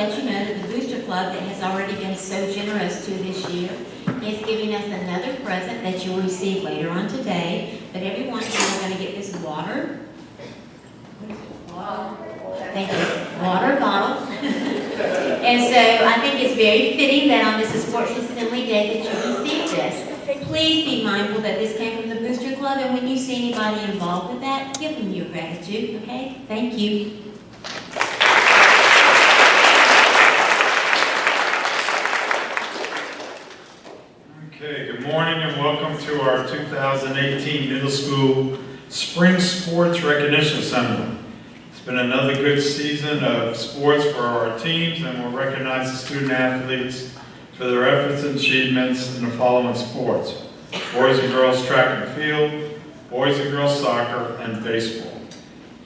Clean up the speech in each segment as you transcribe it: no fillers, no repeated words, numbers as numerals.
let you know that the Booster Club that has already been so generous to this year is giving us another present that you'll receive later on today. But everyone here is going to get this water. What is it? Water. Thank you. Water bottle. And so I think it's very fitting that on this Sports Assembly Day that you receive this. Please be mindful that this came from the Booster Club, and when you see anybody involved with that, give them your gratitude, okay? Thank you. Okay, good morning and welcome to our 2018 Middle School Spring Sports Recognition Assembly. It's been another good season of sports for our teams, and we'll recognize the student athletes for their efforts and achievements in the following sports: boys and girls track and field, boys and girls soccer, and baseball.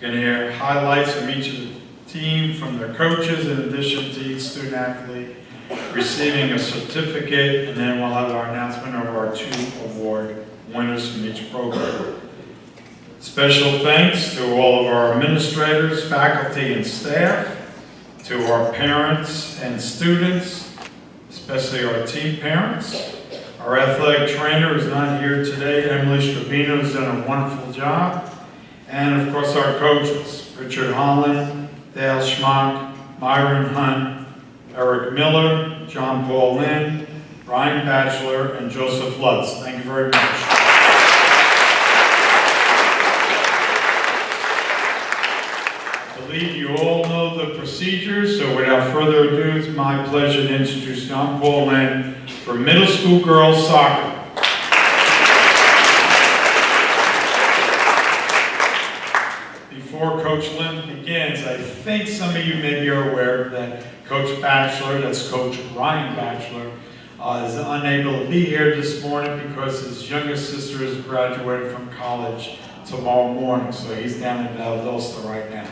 You're going to hear highlights from each of the team from their coaches, in addition to each student athlete receiving a certificate, and then we'll have our announcement of our 2 award winners from each program. Special thanks to all of our administrators, faculty, and staff, to our parents and students, especially our team parents. Our athletic trainer is not here today, Emily Strabino, has done a wonderful job. And of course our coaches, Richard Holland, Dale Schmock, Myron Hunt, Eric Miller, John Paul Lynn, Ryan Batchelor, and Joseph Lutz. Thank you very much. I believe you all know the procedures, so without further ado, it's my pleasure to introduce John Paul Lynn for middle school girls soccer. Before Coach Lynn begins, I think some of you maybe are aware that Coach Batchelor, that's Coach Ryan Batchelor, is unable to be here this morning because his youngest sister is graduating from college tomorrow morning, so he's down in Valdosta right now.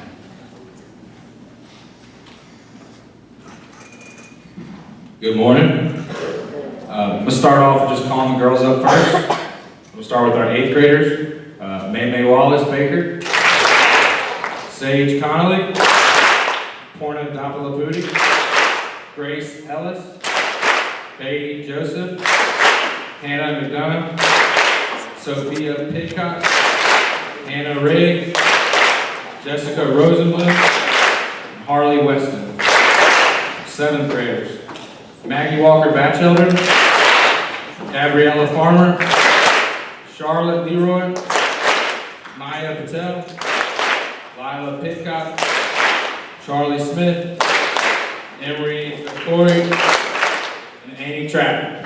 Good morning. I'm going to start off with just calling the girls up first. We'll start with our 8th graders. May Wallace Baker, Sage Connolly, Porna Dapalaputi, Grace Ellis, Beatty Joseph, Hannah McDonough, Sophia Pidcock, Hannah Rigg, Jessica Rosenblum, and Harley Weston. 7th graders: Maggie Walker Batchelder, Gabriella Farmer, Charlotte Leroy, Maya Patel, Lila Pitcock, Charlie Smith, Emery Corey, and Annie Trapper.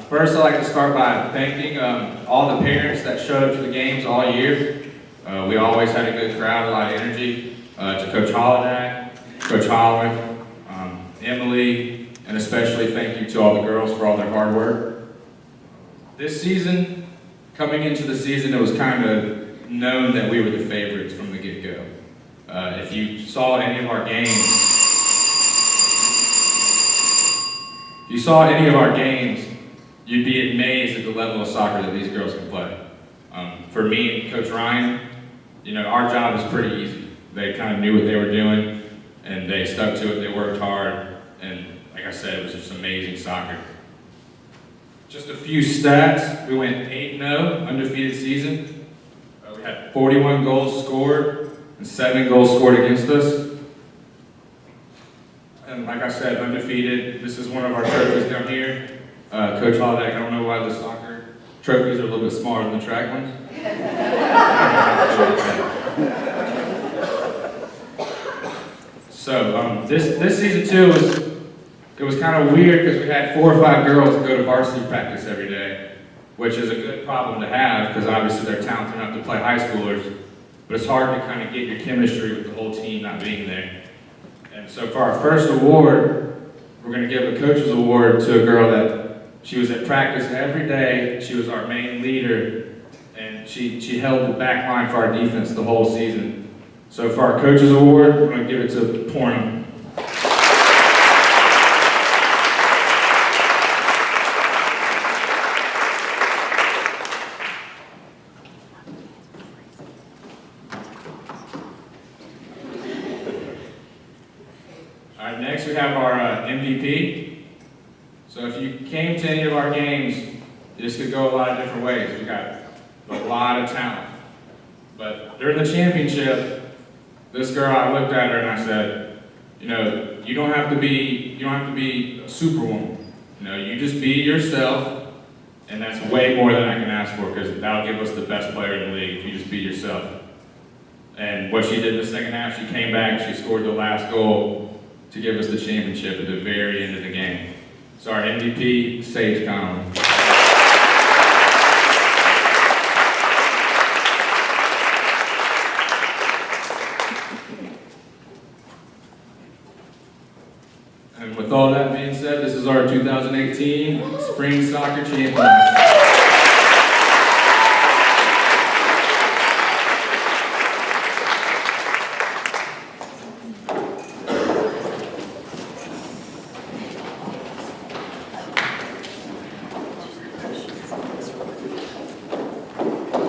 First, I'd like to start by thanking all the parents that showed up to the games all year. We always had a good crowd, a lot of energy. To Coach Holiday, Coach Holland, Emily, and especially thank you to all the girls for all their hard work. This season, coming into the season, it was kind of known that we were the favorites from the get-go. If you saw any of our games, you'd be amazed at the level of soccer that these girls can play. For me and Coach Ryan, our job is pretty easy. They kind of knew what they were doing, and they stuck to it. They worked hard, and like I said, it was just amazing soccer. Just a few stats. We went 8-0, undefeated season. We had 41 goals scored and 7 goals scored against us. And like I said, undefeated. This is one of our trophies down here. Coach Holiday, I don't know why the soccer trophies are a little bit smaller than the track ones. So this season too was kind of weird because we had 4 or 5 girls go to varsity practice every day, which is a good problem to have because obviously they're talented enough to play high schoolers, but it's hard to kind of get your chemistry with the whole team not being there. And so for our first award, we're going to give a coach's award to a girl that She was at practice every day. She was our main leader, and she held the back line for our defense the whole season. So for our Coaches Award, we're going to give it to Porno. All right, next we have our MVP. So if you came to any of our games, this could go a lot of different ways. We got a lot of talent. But during the championship, this girl, I looked at her and I said, you know, you don't have to be a superwoman. You know, you just be yourself, and that's way more than I can ask for, because that'll give us the best player in the league if you just be yourself. And what she did in the second half, she came back, she scored the last goal to give us the championship at the very end of the game. So our MVP, Sage Conley. And with all that being said, this is our 2018 Spring Soccer Champions.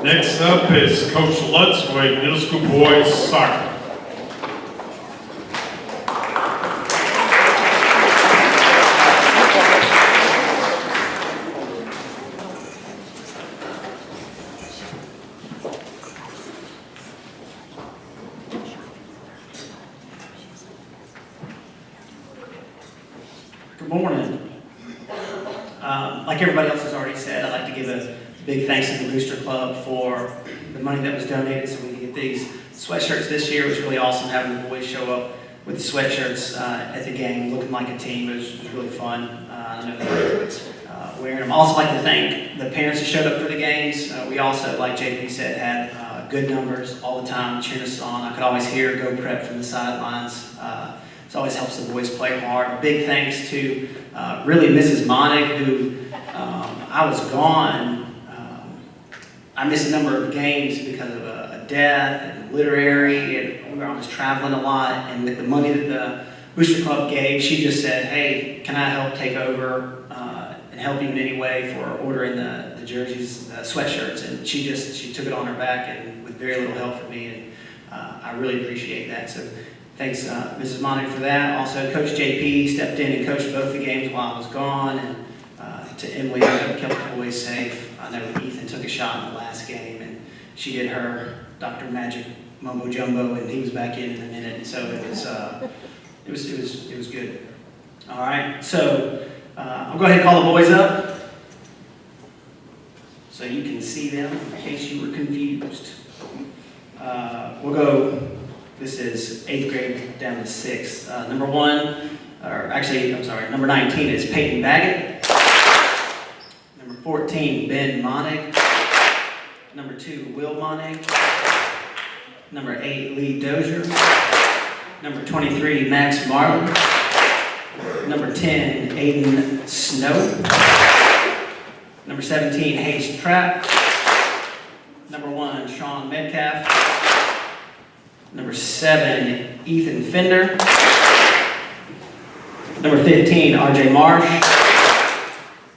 Next up is Coach Lutzwig, Middle School Boys Soccer. Good morning. Like everybody else has already said, I'd like to give a big thanks to the Booster Club for the money that was donated so we can get these sweatshirts this year. It was really awesome having the boys show up with the sweatshirts at the game, looking like a team. It was really fun. I know they were wearing them. I also like to thank the parents who showed up for the games. We also, like JP said, had good numbers all the time cheering us on. I could always hear Go Prep from the sidelines. It always helps the boys play hard. Big thanks to really Mrs. Monig, who I was gone. I missed a number of games because of a death and literary, and I was traveling a lot. And with the money that the Booster Club gave, she just said, "Hey, can I help take over and help you in any way for ordering the jerseys, sweatshirts?" And she took it on her back, and with very little help from me, and I really appreciate that. So thanks, Mrs. Monig, for that. Also, Coach JP stepped in and coached both the games while I was gone, and to Emily, who kept the boys safe. I know Ethan took a shot in the last game, and she did her Dr. Magic mumbo jumbo, and he was back in a minute. And so it was good. All right, so I'll go ahead and call the boys up so you can see them in case you were confused. We'll go. This is 8th grade down to 6th. Number 19 is Peyton Baggett. Number 14, Ben Monig. Number 2, Will Monig. Number 8, Lee Dozier. Number 23, Max Marlin. Number 10, Aiden Snow. Number 17, Hayes Trapp. Number 1, Sean Metcalf. Number 7, Ethan Fender. Number 15, RJ Marsh.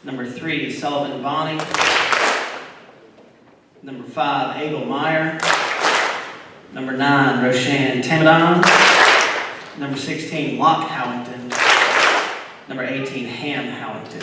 Number 3, Sullivan Bonney. Number 5, Abel Meyer. Number 9, Roshan Tamadon. Number 16, Locke Howington. Number 18, Ham Howington.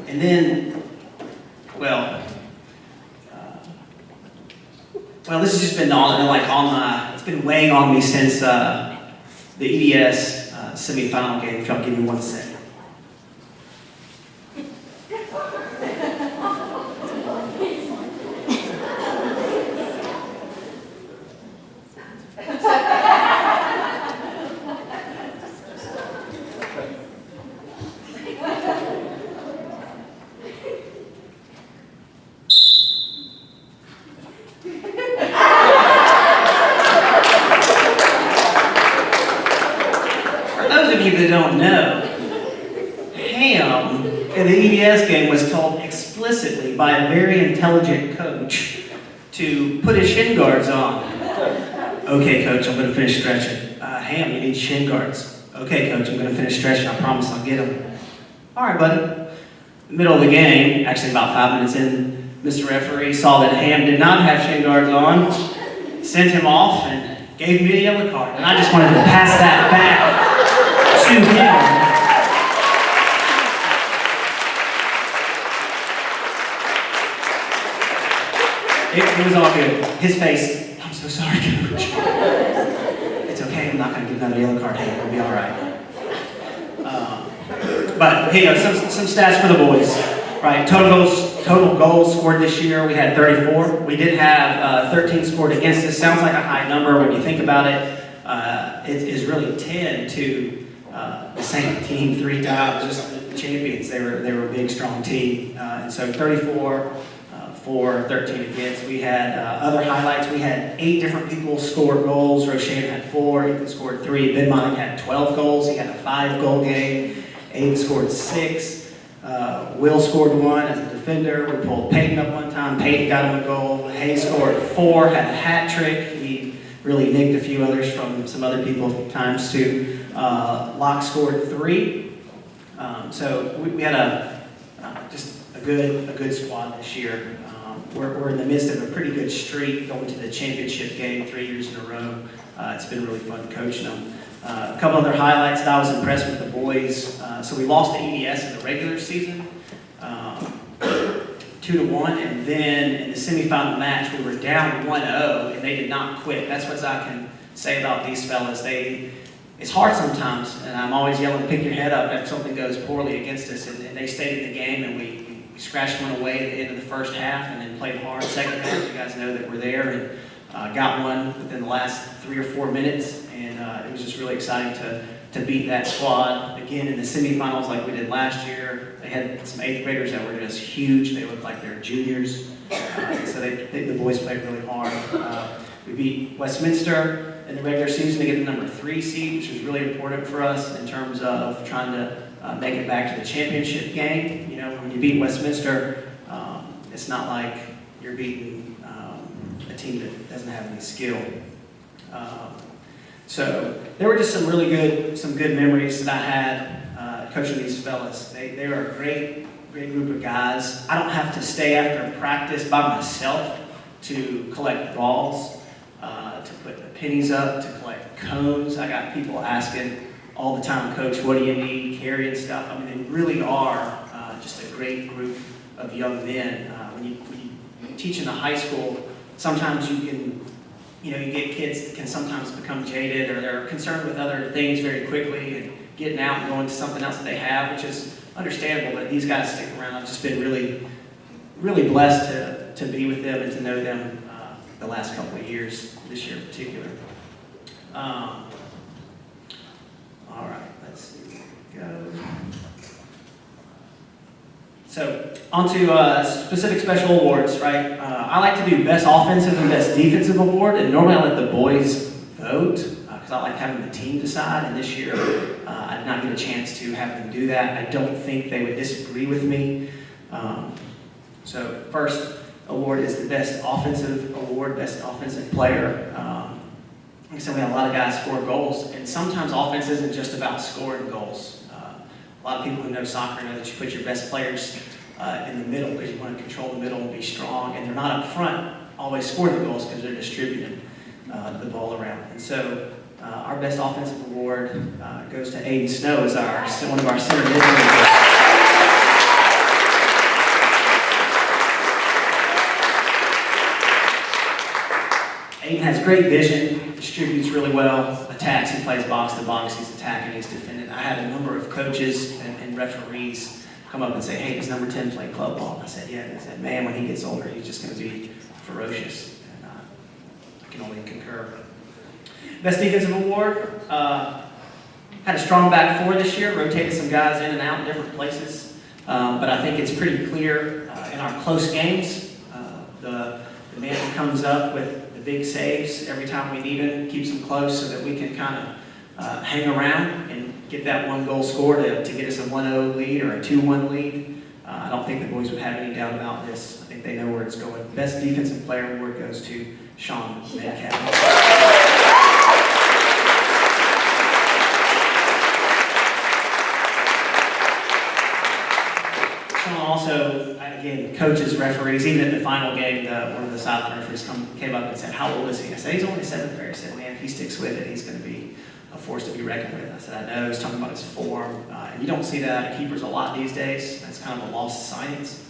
And then, this has just been it's been weighing on me since the EDS semifinal game. If y'all give me 1 second. For those of you that don't know, Ham in the EDS game was told explicitly by a very intelligent coach to put his shin guards on. Okay, coach, I'm going to finish stretching. Ham, you need shin guards. Okay, coach, I'm going to finish stretching. I promise I'll get them. All right, buddy. In the middle of the game, actually about 5 minutes in, Mr. Referee saw that Ham did not have shin guards on, sent him off, and gave me a yellow card. And I just wanted to pass that back to him. It was all good. His face, I'm so sorry, coach. It's okay, I'm not going to give another yellow card. Hey, it'll be all right. But here you go, some stats for the boys. Right, total goals scored this year, we had 34. We did have 13 scored against us. Sounds like a high number when you think about it. It is really 10 to the same team 3 times, just the champions. They were a big, strong team. And so 34 for 13 against. We had other highlights. We had 8 different people score goals. Roshan had 4, Ethan scored 3. Ben Monick had 12 goals. He had a 5-goal game. Aiden scored 6. Will scored 1 as a defender. We pulled Peyton up one time. Peyton got him a goal. Hayes scored 4, had a hat trick. He really nicked a few others from some other people times too. Locke scored 3. So we had just a good squad this year. We're in the midst of a pretty good streak, going to the championship game 3 years in a row. It's been really fun coaching them. A couple other highlights that I was impressed with the boys. So we lost to EDS in the regular season, 2-1, and then in the semifinal match we were down 1-0, and they did not quit. That's what I can say about these fellas. It's hard sometimes, and I'm always yelling, pick your head up if something goes poorly against us, and they stayed in the game, and we scratched one away at the end of the first half, and then played hard second half. You guys know that we're there, and got one within the last 3 or 4 minutes, and it was just really exciting to beat that squad again in the semifinals like we did last year. They had some 8th graders that were just huge. They looked like they were juniors, so the boys played really hard. We beat Westminster in the regular season to get the number 3 seed, which was really important for us in terms of trying to make it back to the championship game. You know, when you beat Westminster, it's not like you're beating a team that doesn't have any skill. So there were just some good memories that I had coaching these fellas. They were a great group of guys. I don't have to stay after practice by myself to collect balls, to put the pennies up, to collect cones. I got people asking all the time, Coach, what do you need, carrying stuff. I mean, they really are just a great group of young men. When you teach in the high school, sometimes you get kids that can sometimes become jaded, or they're concerned with other things very quickly and getting out and going to something else that they have, which is understandable, but these guys stick around. I've just been really, really blessed to be with them and to know them the last couple of years, this year in particular. All right, let's see. Go. So, on to specific special awards, right? I like to do best offensive and best defensive award, and normally I let the boys vote, because I like having the team decide, and this year I did not get a chance to have them do that. I don't think they would disagree with me. So, first award is the best offensive award, best offensive player. Like I said, we have a lot of guys score goals, and sometimes offense isn't just about scoring goals. A lot of people who know soccer know that you put your best players in the middle because you want to control the middle and be strong, and they're not up front always scoring the goals because they're distributing the ball around. And so our best offensive award goes to Aiden Snow as one of our center midfielders. Aiden has great vision, distributes really well, attacks, he plays box to box, he's attacking, he's defending. I had a number of coaches and referees come up and say, hey, does number 10 play club ball? And I said, yeah. And I said, man, when he gets older, he's just going to be ferocious. And I can only concur. Best defensive award, had a strong back four this year, rotated some guys in and out in different places. But I think it's pretty clear in our close games, the man who comes up with the big saves every time we need him, keeps them close so that we can kind of hang around and get that one goal score to get us a 1-0 lead or a 2-1 lead. I don't think the boys would have any doubt about this. I think they know where it's going. Best defensive player award goes to Sean Metcalf. Also, again, coaches, referees, even at the final game, one of the sideline referees came up and said, how old is he? I said, he's only 7th grade. He said, man, if he sticks with it, he's going to be a force to be reckoned with. I said, I know. He's talking about his form. And you don't see that out of keepers a lot these days. That's kind of a lost science.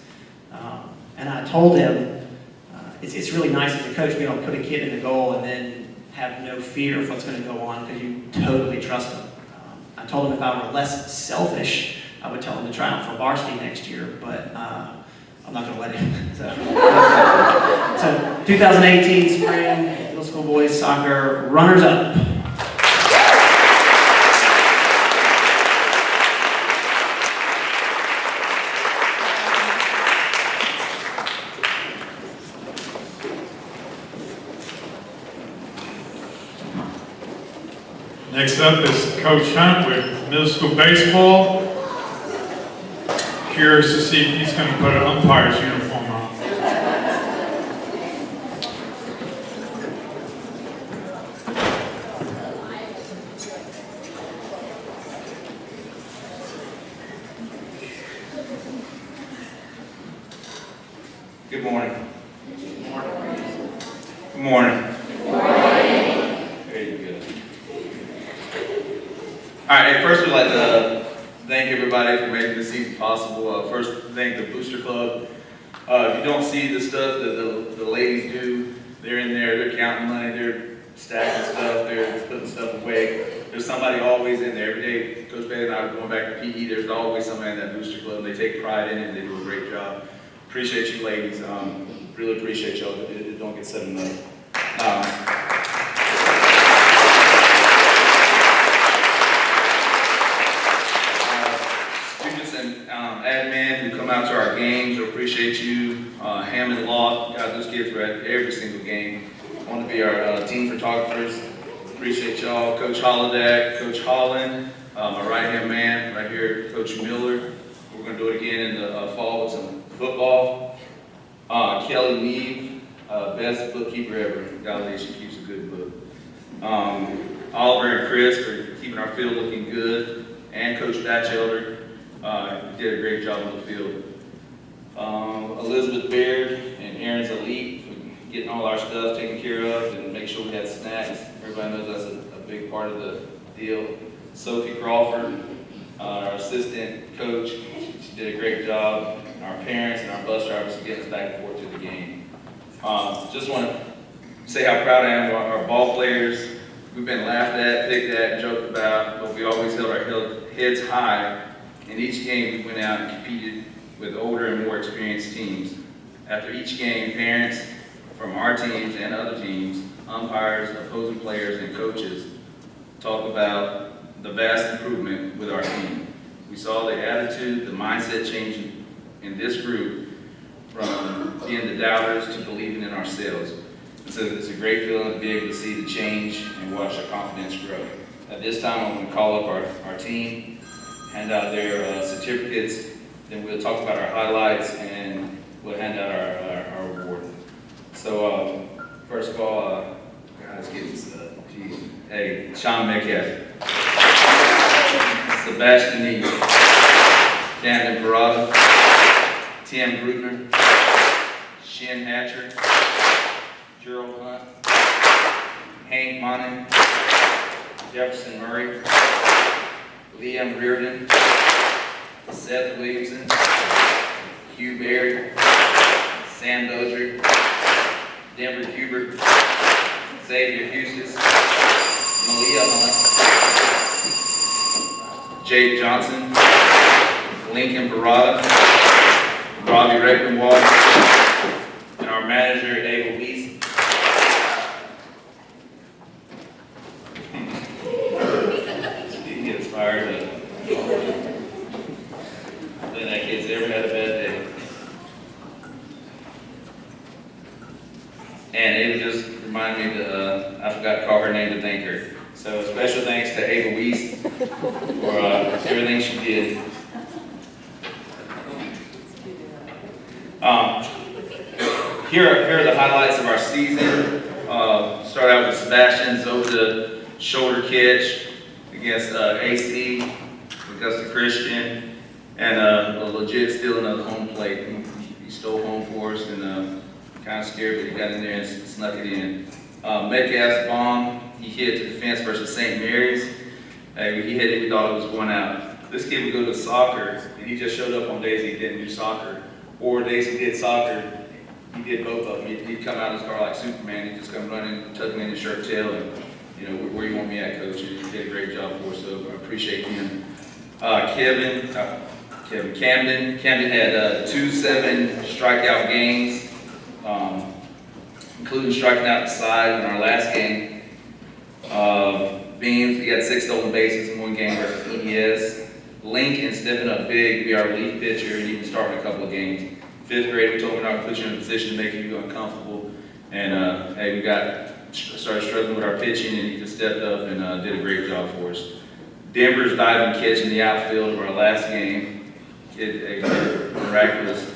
And I told him, it's really nice as a coach being able to put a kid in the goal and then have no fear of what's going to go on because you totally trust him. I told him if I were less selfish, I would tell him to try out for varsity next year, but I'm not going to let him. So 2018 spring, middle school boys soccer runners up. Next up is Coach Hunt with middle school baseball. Curious to see if he's going to put an umpire's uniform on. Good morning. Good morning. Good morning. Very good. All right, first we'd like to thank everybody for making this season possible. First, thank the Booster Club. If you don't see the stuff that the ladies do, they're in there, they're counting money, they're stacking stuff, they're putting stuff away. There's somebody always in there. Every day, Coach Bailey and I are going back to PE, there's always somebody in that Booster Club. They take pride in it, and they do a great job. Appreciate you ladies. Really appreciate y'all. It don't get said enough. Students and admin who come out to our games, we appreciate you. Hammond Law, God, those kids were at every single game. Want to be our team photographers. Appreciate y'all. Coach Holodak, Coach Holland, my right-hand man right here, Coach Miller. We're going to do it again in the fall with some football. Kelly Neve, best bookkeeper ever. Golly, she keeps a good book. Oliver and Chris for keeping our field looking good. And Coach Batchelder did a great job on the field. Elizabeth Baird and Aaron's Elite for getting all our stuff taken care of and make sure we had snacks. Everybody knows that's a big part of the deal. Sophie Crawford, our assistant coach, she did a great job. Our parents and our bus drivers to get us back and forth to the game. Just want to say how proud I am of our ball players. We've been laughed at, picked at, joked about, but we always held our heads high. In each game, we went out and competed with older and more experienced teams. After each game, parents from our teams and other teams, umpires, opposing players, and coaches talked about the vast improvement with our team. We saw the attitude, the mindset change in this group from being the doubters to believing in ourselves. And so it's a great feeling to be able to see the change and watch our confidence grow. At this time, I'm going to call up our team, hand out their certificates, then we'll talk about our highlights, and we'll hand out our award. So first of all, let's get this hey, Sean Metcalf, Sebastian Neal, Camden Parada, Tim Brutner, Shin Hatcher, Gerald Hunt, Hank Monning, Jefferson Murray, Liam Reardon, Seth Williamson, Hugh Berry, Sam Dozier, Denver Hubert, Xavier Hustis, Malia Hunt, Jake Johnson, Lincoln Barada, Robbie Reckenwald, and our manager, Abel Weiss. He gets fired up. Then that kid's ever had a bad day. And it just reminded me that I forgot to call her name to thank her. So special thanks to Ava Weiss for everything she did. Here are the highlights of our season. Start out with Sebastian's over the shoulder catch against AC, Augusta Christian, and a legit stealing of the home plate. He stole home for us and kind of scared, but he got in there and snuck it in. Metcalf's bomb, he hit to the fence versus St. Mary's. He hit it, we thought it was going out. This kid would go to soccer, and he just showed up on days he didn't do soccer. Or days he did soccer, he did both of them. He'd come out of his car like Superman, he'd just come running, tucking in his shirt tail, and, you know, where you want me at, coach? You did a great job for us, so I appreciate him. Camden had 2 7 strikeout games, including striking out the side in our last game. Beans, he had 6 stolen bases in 1 game versus EDS. Lincoln stepping up big to be our relief pitcher and even starting a couple of games. 5th grade, we told him we're not going to put you in a position to make you uncomfortable. And hey, we started struggling with our pitching, and he just stepped up and did a great job for us. Denver's diving catch in the outfield of our last game. Kid, miraculous.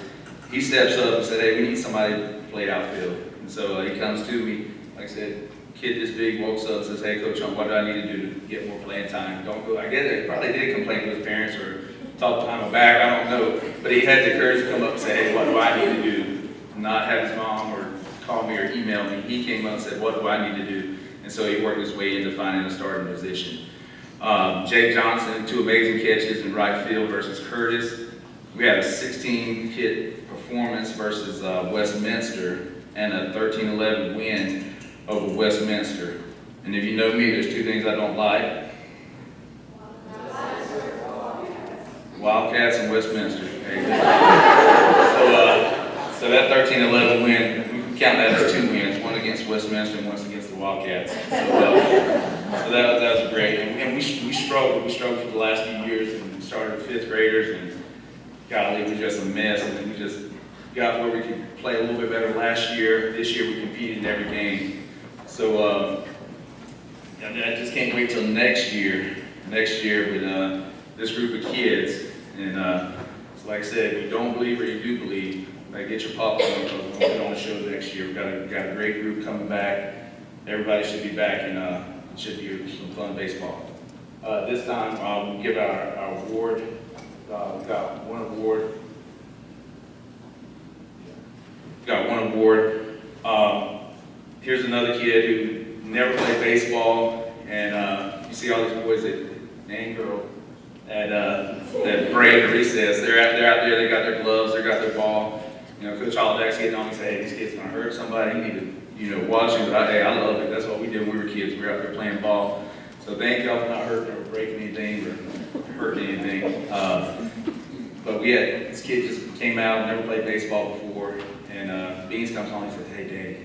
He steps up and said, hey, we need somebody to play outfield. And so he comes to me, like I said, kid this big walks up and says, hey, Coach, what do I need to do to get more playing time? Don't go. I get it. He probably did complain to his parents or talk behind my back. I don't know. But he had the courage to come up and say, hey, what do I need to do? Not have his mom or call me or email me. He came up and said, what do I need to do? And so he worked his way into finding a starting position. Jake Johnson, 2 amazing catches in right field versus Curtis. We had a 16-hit performance versus Westminster and a 13-11 win over Westminster. And if you know me, there's 2 things I don't like. Wildcats and Westminster. So that 13-11 win, we can count that as 2 wins, 1 against Westminster and 1 against the Wildcats. So that was great. And we struggled. We struggled for the last few years and started with 5th graders, and golly, it was just a mess. And then we just got where we could play a little bit better last year. This year we competed in every game. So I just can't wait till next year. Next year with this group of kids. And so like I said, if you don't believe or you do believe, get your popcorn because we're going to put on a show next year. We've got a great group coming back. Everybody should be back, and it should be some fun baseball. This time we'll give our award. We've got one award. Here's another kid who never played baseball, and you see all these boys and girl that break or recess. They're out there. They got their gloves. They got their ball. You know, Coach Hollidack's getting on me and say, "Hey, these kids gonna hurt somebody. You need to watch them." But hey, I love it. That's what we did when we were kids. We were out there playing ball. So thank y'all for not hurting or breaking anything or hurting anything. But we had this kid just came out, never played baseball before, and Beans comes on and says, "Hey, Daddy,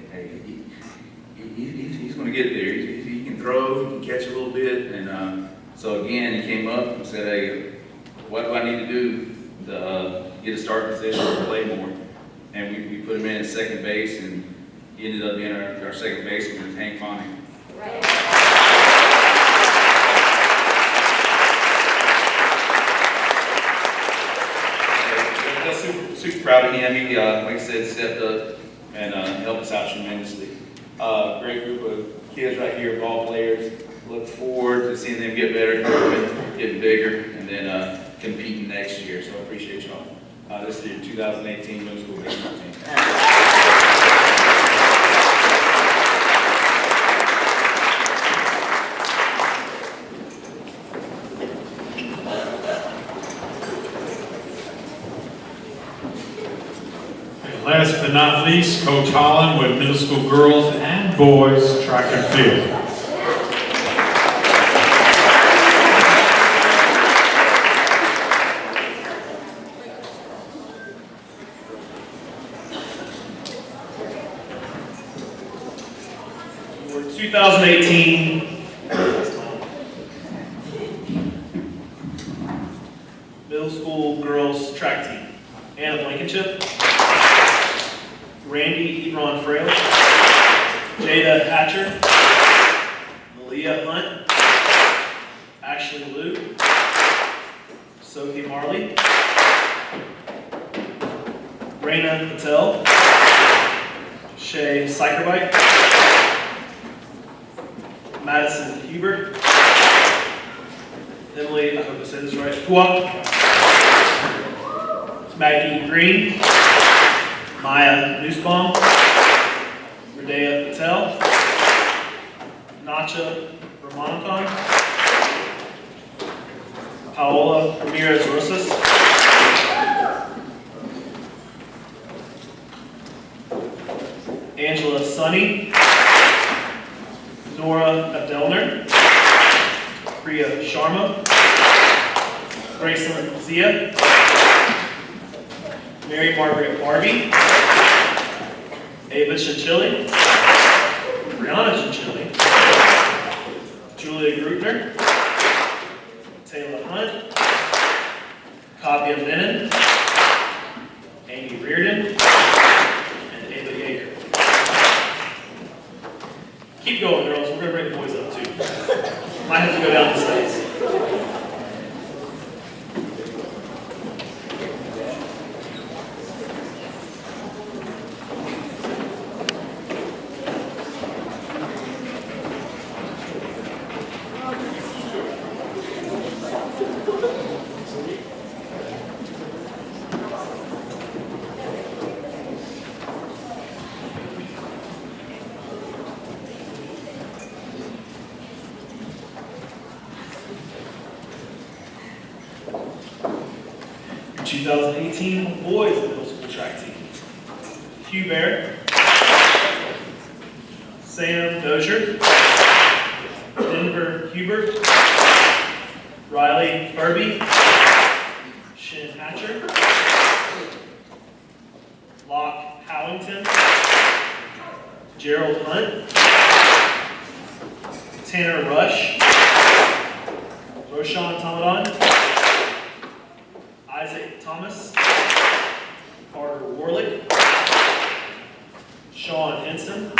he's going to get there. He can throw, he can catch a little bit." And so again, he came up and said, "Hey, what do I need to do to get a start position or play more?" And we put him in at second base, and he ended up being our second baseman, Hank Fonnie. Super proud of him. He, like I said, stepped up and helped us out tremendously. Great group of kids right here, ball players. Look forward to seeing them get better, getting bigger, and then competing next year. So I appreciate y'all. This is your 2018 middle school baseball team. Last but not least, Coach Holland with middle school girls and and boys track and field. For 2018 middle school girls track team: Anna Blankenship, Randy Ebron Frail, Jada Hatcher, Malia Hunt, Ashley Liu, Sophie Marley, Raina Patel, Shay Sykerbite, Madison Hubert, Emily, I hope I said this right, Pua, Maggie Green, Maya Nussbaum, Radea Patel, Nacha Ramanathan, Paola Ramirez Rosas, Angela Sunny, Nora Abdelner, Priya Sharma, Graceland Zia, Mary Margaret Barbie, Ava Chinchilli, Brianna Chinchilli, Julia Grutner, Taylor Hunt, Kavya Menon, Amy Reardon, and Ava Yeager. Keep going, girls. We're going to bring the boys up, too. Might have to go down the stairs. Your 2018 boys middle school track team: Hugh Bear, Sam Dozier, Denver Hubert, Riley Furby, Shin Hatcher, Locke Howington, Gerald Hunt, Tanner Rush, Roshan Tamadon, Isaac Thomas, Carter Warlick, Sean Henson,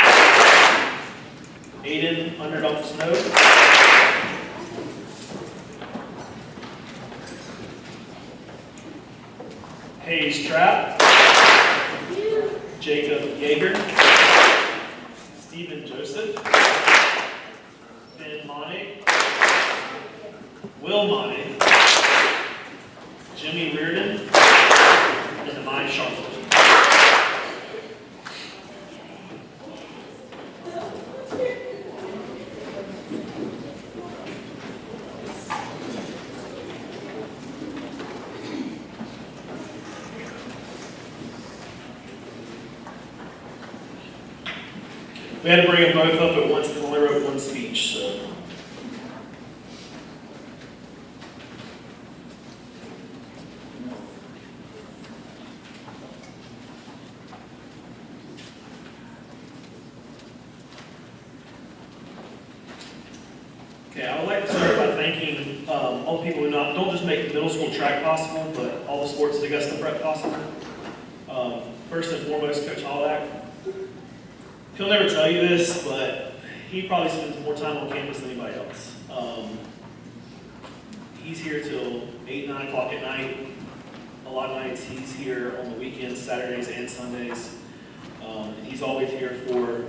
Aiden Underdog Snow, Hayes Trapp, Jacob Yeager, Stephen Joseph, Ben Monty, Will Monty, Jimmy Reardon, and Amai Sharp. We had to bring them both up at once because I only wrote one speech, so. Okay, I would like to start by thanking all the people who don't just make the middle school track possible, but all the sports at Augusta Prep possible. First and foremost, Coach Hollack. He'll never tell you this, but he probably spends more time on campus than anybody else. He's here till 8, 9 o'clock at night. A lot of nights he's here on the weekends, Saturdays and Sundays. And he's always here for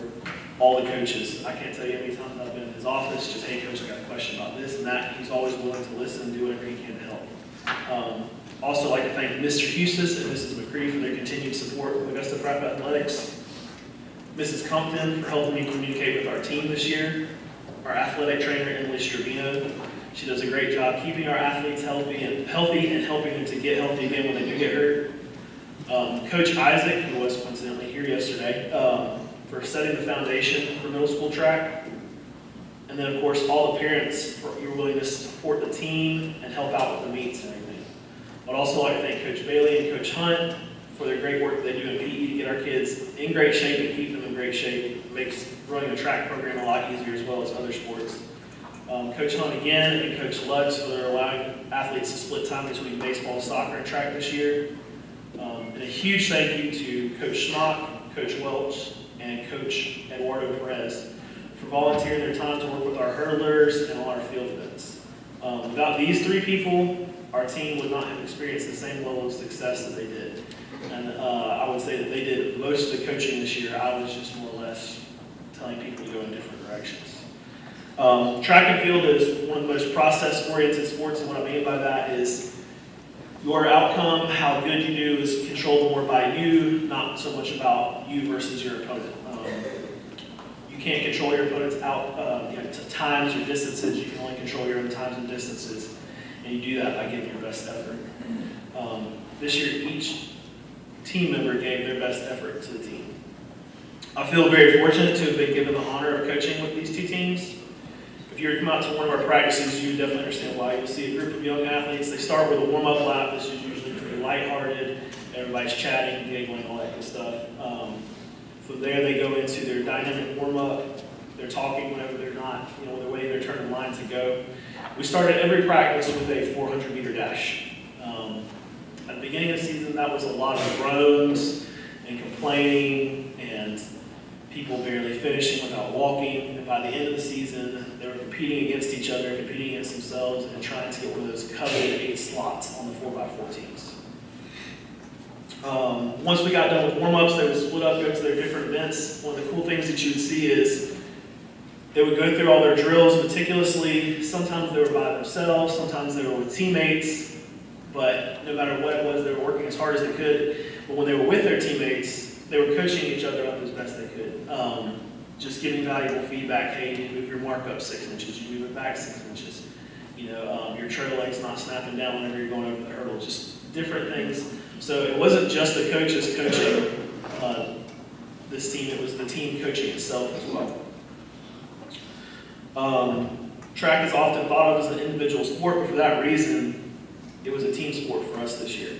all the coaches. I can't tell you how many times I've been in his office, just, hey coach, I got a question about this and that. He's always willing to listen and do whatever he can to help. Also like to thank Mr. Hustis and Mrs. McCree for their continued support of Augusta Prep Athletics. Mrs. Compton for helping me communicate with our team this year. Our athletic trainer, Emily Strabino. She does a great job keeping our athletes healthy and helping them to get healthy again when they do get hurt. Coach Isaac, who was coincidentally here yesterday, for setting the foundation for middle school track. And then, of course, all the parents for your willingness to support the team and help out with the meets and everything. I'd also like to thank Coach Bailey and Coach Hunt for their great work they do in PE to get our kids in great shape and keep them in great shape. It makes running a track program a lot easier as well as other sports. Coach Hunt again and Coach Lutz for their allowing athletes to split time between baseball, soccer, and track this year. And a huge thank you to Coach Schmock, Coach Welch, and Coach Eduardo Perez for volunteering their time to work with our hurdlers and all our field events. Without these three people, our team would not have experienced the same level of success that they did. And I would say that they did most of the coaching this year. I was just more or less telling people to go in different directions. Track and field is one of the most process-oriented sports, and what I mean by that is your outcome, how good you do, is controlled more by you, not so much about you versus your opponent. You can't control your opponent's times or distances. You can only control your own times and distances, and you do that by giving your best effort. This year, each team member gave their best effort to the team. I feel very fortunate to have been given the honor of coaching with these two teams. If you were to come out to one of our practices, you would definitely understand why. You'll see a group of young athletes. They start with a warm-up lap. This is usually pretty lighthearted. Everybody's chatting, giggling, all that good stuff. From there, they go into their dynamic warm-up. They're talking whenever they're not, they're waiting their turn in line to go. We started every practice with a 400-meter dash. At the beginning of the season, that was a lot of groans and complaining and people barely finishing without walking. And by the end of the season, they were competing against each other, competing against themselves, and trying to get one of those coveted 8 slots on the 4x4 teams. Once we got done with warm-ups, they would split up, go to their different events. One of the cool things that you would see is they would go through all their drills meticulously. Sometimes they were by themselves, sometimes they were with teammates, but no matter what it was, they were working as hard as they could. But when they were with their teammates, they were coaching each other up as best they could. Just giving valuable feedback. Hey, you move your mark up 6 inches, you move it back 6 inches. Your trail leg's not snapping down whenever you're going over the hurdle, just different things. So it wasn't just the coaches coaching this team, it was the team coaching itself as well. Track is often thought of as an individual sport, but for that reason, it was a team sport for us this year.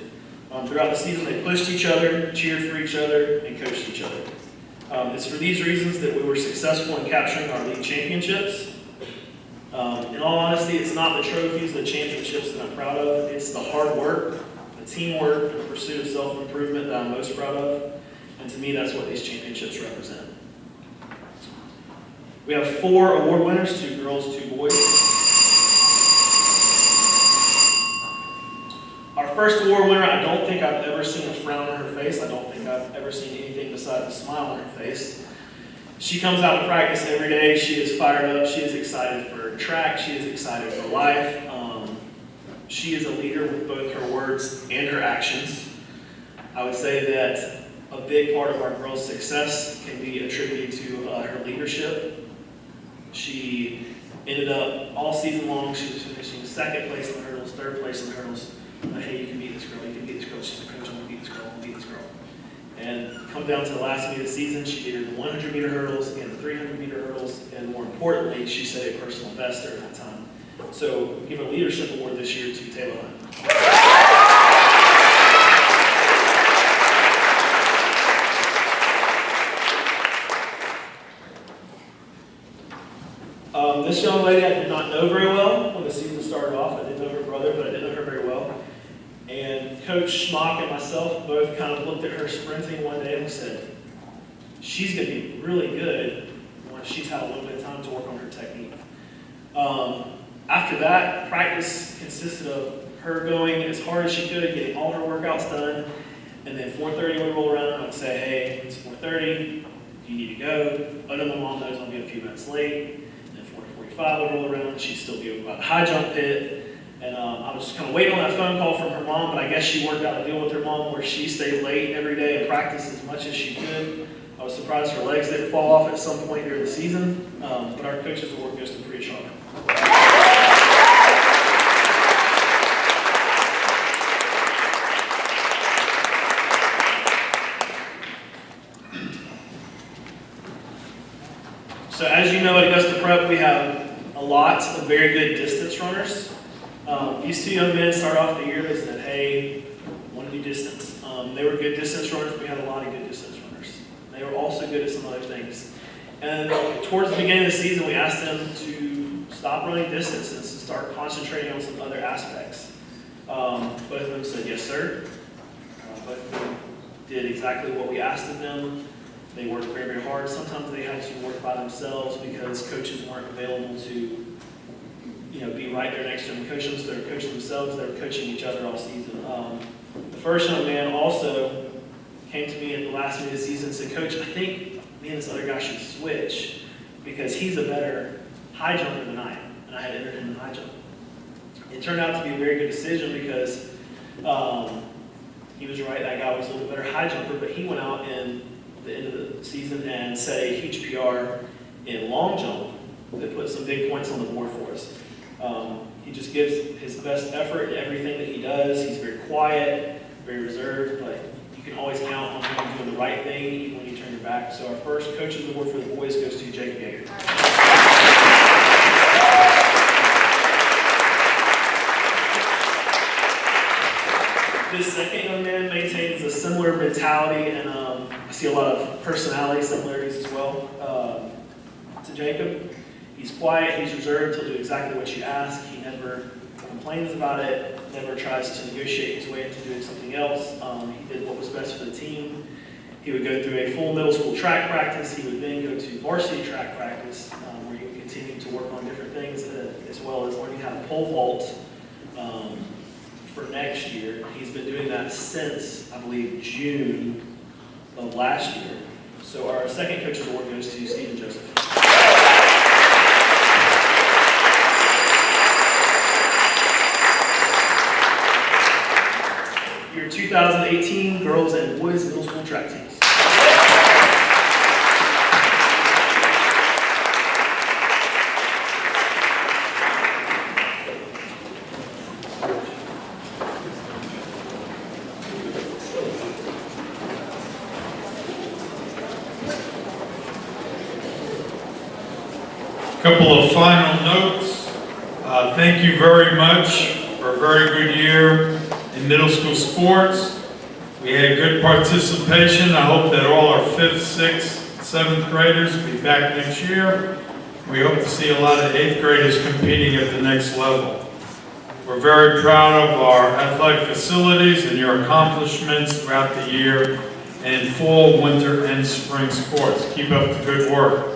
Throughout the season, they pushed each other, cheered for each other, and coached each other. It's for these reasons that we were successful in capturing our league championships. In all honesty, it's not the trophies, the championships that I'm proud of. It's the hard work, the teamwork, and the pursuit of self-improvement that I'm most proud of. And to me, that's what these championships represent. We have 4 award winners, 2 girls, 2 boys. Our first award winner, I don't think I've ever seen a frown on her face. I don't think I've ever seen anything besides a smile on her face. She comes out to practice every day. She is fired up. She is excited for track. She is excited for life. She is a leader with both her words and her actions. I would say that a big part of our girls' success can be attributed to her leadership. She ended up all season long, she was finishing 2nd place in the hurdles, 3rd place in the hurdles. Hey, you can beat this girl, you can beat this girl. She's a coach, I'm going to beat this girl, I'm going to beat this girl. And come down to the last meet of the season, she did the 100-meter hurdles and the 300-meter hurdles, and more importantly, she set a personal best during that time. So we give a leadership award this year to Taylor Hunt. This young lady I did not know very well when the season started off. I did know her brother, but I didn't know her very well. And Coach Schmock and myself both kind of looked at her sprinting one day and said, she's going to be really good once she's had a little bit of time to work on her technique. After that, practice consisted of her going as hard as she could, getting all her workouts done, and then 4:30 would roll around and I'd say, hey, it's 4:30, you need to go. I know my mom knows I'll be a few minutes late. And then 4:45 would roll around and she'd still be over by the high jump pit. And I was just kind of waiting on that phone call from her mom, but I guess she worked out a deal with her mom where she stayed late every day and practiced as much as she could. I was surprised her legs didn't fall off at some point during the season, but our coaches award goes to Priya Sharma. So as you know, at Augusta Prep, we have a lot of very good distance runners. These two young men started off the year, they said, hey, I want to do distance. They were good distance runners, but we had a lot of good distance runners. They were also good at some other things. And towards the beginning of the season, we asked them to stop running distance and to start concentrating on some other aspects. Both of them said, yes, sir. Both of them did exactly what we asked of them. They worked very, very hard. Sometimes they had to work by themselves because coaches weren't available to, be right there next to them. Coaches, they were coaching themselves. They were coaching each other all season. The first young man also came to me at the last meeting of the season and said, Coach, I think me and this other guy should switch because he's a better high jumper than I am. And I had entered him in high jump. It turned out to be a very good decision because he was right. That guy was a little bit better high jumper, but he went out in the end of the season and set a huge PR in long jump that put some big points on the board for us. He just gives his best effort in everything that he does. He's very quiet, very reserved, but you can always count on him doing the right thing even when you turn your back. So our first Coach's Award for the boys goes to Jacob Yeager. This second young man maintains a similar mentality, and I see a lot of personality similarities as well to Jacob. He's quiet, he's reserved, he'll do exactly what you ask. He never complains about it, never tries to negotiate his way into doing something else. He did what was best for the team. He would go through a full middle school track practice. He would then go to varsity track practice, where he would continue to work on different things, as well as learning how to pole vault for next year. He's been doing that since, I believe, June of last year. So our second Coach's Award goes to Stephen Joseph. Your 2018 girls and boys middle school track teams. Couple of final notes. Thank you very much for a very good year in middle school sports. We had good participation. I hope that all our 5th, 6th, 7th graders will be back next year. We hope to see a lot of 8th graders competing at the next level. We're very proud of our athletic facilities and your accomplishments throughout the year in fall, winter, and spring sports. Keep up the good work.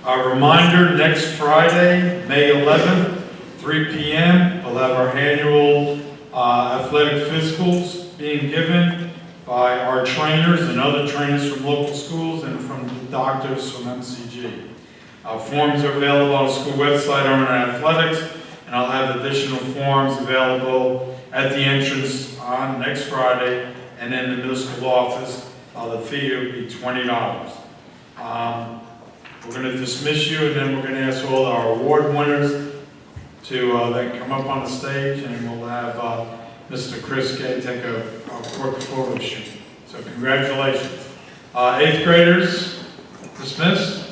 A reminder, next Friday, May 11th, 3 p.m., we'll have our annual athletic physicals being given by our trainers and other trainers from local schools and from the doctors from MCG. Forms are available on the school website under athletics, and I'll have additional forms available at the entrance on next Friday, and in the middle school office. The fee will be $20. We're going to dismiss you, and then we're going to ask all our award winners to then come up on the stage, and we'll have Mr. Chris Gay take a quick photo shoot. So congratulations. 8th graders, dismissed.